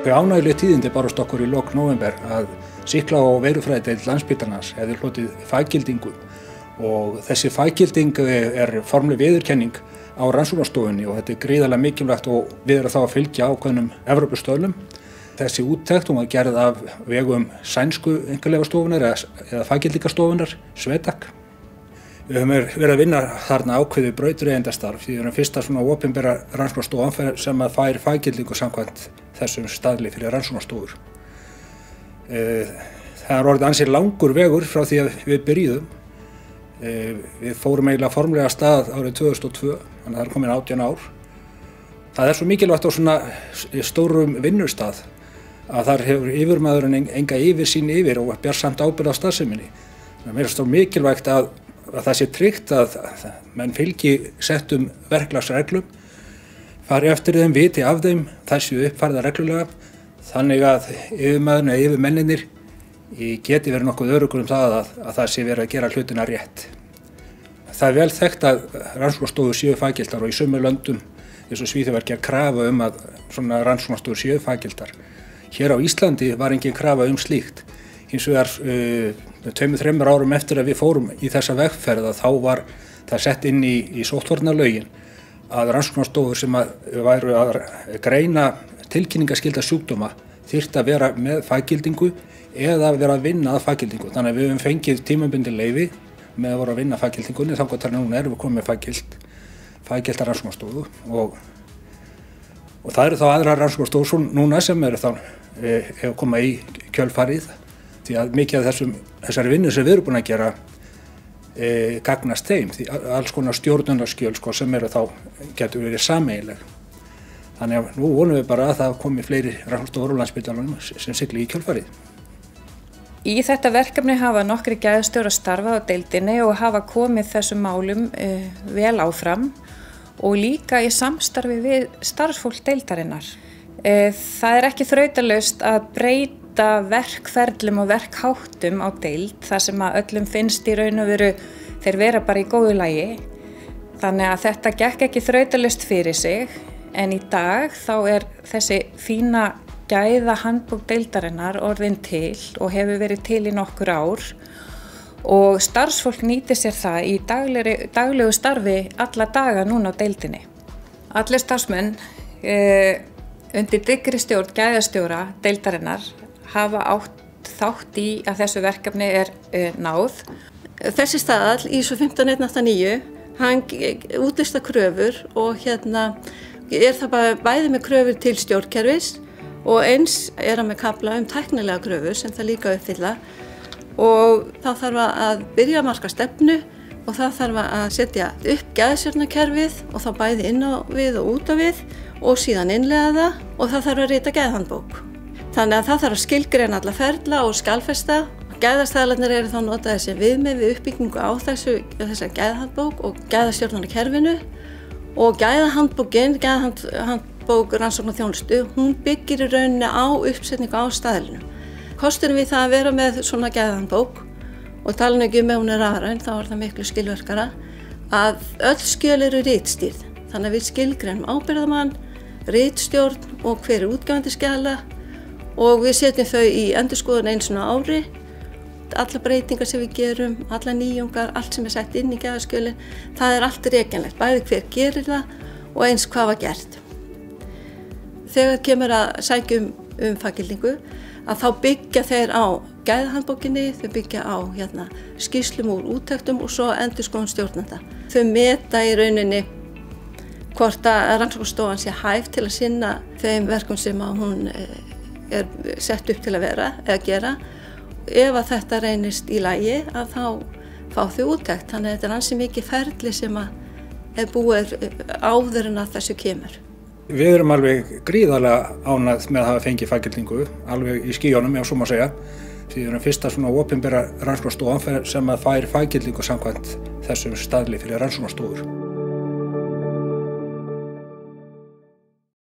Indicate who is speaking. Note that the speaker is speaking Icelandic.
Speaker 1: Þau ánægjulegu tíðindi barust okkur í lok nóvember að sýkla- og veirufræðideild Landspítalans hefði hlotið faggildingu og þessi faggilding formleg viðurkenning á rannsóknarstofunni og þetta er gríðarlega mikilvægt og við erum þá að fylgja ákveðnum Evrópustöðlum. Þessi úttekt var gerð af vegum sænsku einkaleyfastofunnar eða faggildingarstofunnar, SWEDAC. Við höfum verið að vinna þarna ákveðið brautryðjendastarf því við erum fyrsta svona opinbera rannsóknarstofan sem að fær faggildingu samkvæmt þessum staðli fyrir rannsóknarstofur. Það er orðið ansi langur vegur frá því að við byrjuðum. Við fórum eiginlega formlega af stað árið 2002, þannig að það er komin 18 ár. Það er svo mikilvægt á svona stórum vinnustað að þar hefur yfirmaðurinn enga yfirsýn yfir og ber samt ábyrgð á starfseminni. Það er svo mikilvægt að það sé tryggt að menn fylgi settum verklagsreglum, fari eftir þeim, viti af þeim, þær séu uppfærðar reglulega, þannig að yfirmaðurinn eða yfirmenninir geti verið nokkuð öruggur það að það sé verið að gera hlutina rétt. Það er vel þekkt að rannsóknarstofur séu faggiltar og í sumum löndum eins og Svíþjóð var gerð krafa að svona rannsóknarstofur séu faggiltar. Hér á Íslandi var engin krafa slíkt. Hins vegar 2-3 árum eftir að við fórum í þessa vegferð þá var það sett inn í sóttvarnalögin að rannsóknarstofur sem væru að greina tilkynningaskylda sjúkdóma þyrfti að vera með faggildingu eða að vera að vinna að faggildingu. Þannig að við höfum fengið tímabundið leyfi með að voru að vinna faggildingunni, þangað til núna erum við komið með faggilda rannsóknarstofu og það eru þá aðrar rannsóknarstofur núna sem eru þá hefur komað í kjölfarið því að mikið af þessari vinnu sem við erum búin að gera gagnast þeim, því alls konar stjórnunarskjöl sem eru þá getur verið sameiginleg. Þannig að nú vonum við bara að það komi fleiri rannsóknarstofur á Landspítalanum sem sigli í kjölfarið.
Speaker 2: Í þetta verkefni hafa nokkrir gæðastjórar starfað á deildinni og hafa komið þessum málum vel áfram og líka í samstarfi við starfsfólk deildarinnar. Það er ekki þrautalaust að breyta verkferlum og verkháttum á deild þar sem að öllum finnst í raun og veru þeir vera bara í góðu lagi. Þannig að þetta gekk ekki þrautalaust fyrir sig en í dag þá er þessi fína gæðahandbók deildarinnar orðin til og hefur verið til í nokkur ár og starfsfólk nýtir sér það í daglegu starfi alla daga núna á deildinni. Allir starfsmenn undir dyggri stjórn gæðastjóra deildarinnar hafa átt þátt í að þessu verkefni náð.
Speaker 3: Þessi staðall ISO 15189, hann útlistar kröfur og er það bæði með kröfur til stjórnkerfis og eins er hann með kafla tæknilega kröfur sem það líka uppfylla og þá þarf að byrja að marka stefnu og það þarf að setja upp gæðastjórnarkerfið og þá bæði inn á við og út á við og síðan innleiða það og það þarf að rita gæðahandbók. Þannig að það þarf að skilgreina alla ferla og skjalfesta. Gæðastaðlarnir eru þá notaðir sem viðmið við uppbyggingu á þessa gæðahandbók og gæðastjórnarkerfinu og gæðahandbók rannsóknarþjónustu, hún byggir í rauninni á uppsetningu á staðlinum. Kosturinn við það að vera með svona gæðahandbók og tala ekki ef hún er rafræn, þá er það miklu skilvirkara, að öll skjöl eru ritstýrð. Þannig að við skilgreinum ábyrgðarmann, ritstjórn og hver útgefandi skjala og við setjum þau í endurskoðun einu sinni á ári. Alla breytingar sem við gerum, alla nýjungar, allt sem sett inn í gæðaskjölin, það er allt rekjanlegt, bæði hver gerir það og eins hvað var gert. Þegar kemur að sækja faggildingu, að þá byggja þeir á gæðahandbókinni, þau byggja á skýrslum úr úttektum og svo endurskoðun stjórnenda. Þau meta í rauninni hvort að rannsóknarstofan sé hæf til að sinna þeim verkum sem hún er sett upp til að vera eða gera. Ef að þetta reynist í lagi að þá fá þau úttekt. Þannig að þetta er ansi mikið ferli sem er búið áður en að þessu kemur.
Speaker 1: Við erum alveg gríðarlega ánægð með að hafa fengið faggildingu, alveg í skýjunum ef svo má segja. Því við erum fyrsta svona opinbera rannsóknarstofan sem að fær faggildingu samkvæmt þessum staðli fyrir rannsóknarstofur.